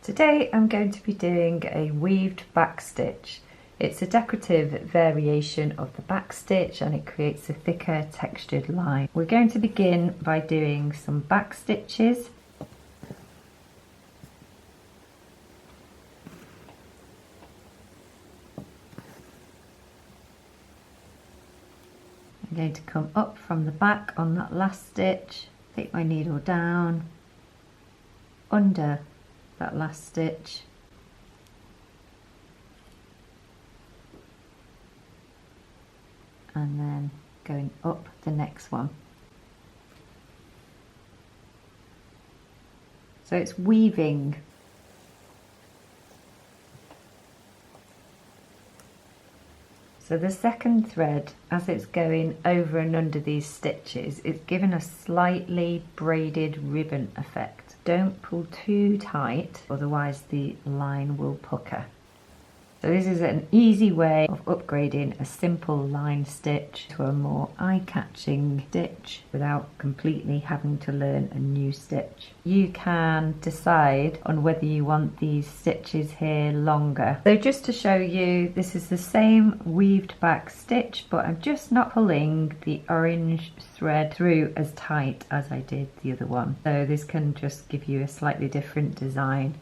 Today I'm going to be doing a weaved back stitch. It's a decorative variation of the back stitch and it creates a thicker textured line. We're going to begin by doing some back stitches. I'm going to come up from the back on that last stitch, take my needle down under that last stitch, and then going up the next one. So it's weaving. So the second thread, as it's going over and under these stitches, it's given a slightly braided ribbon effect. Don't pull too tight, otherwise the line will pucker. So this is an easy way of upgrading a simple line stitch to a more eye-catching stitch without completely having to learn a new stitch. You can decide on whether you want these stitches here longer. So just to show you, this is the same weaved back stitch, but I'm just not pulling the orange thread through as tight as I did the other one. So this can just give you a slightly different design.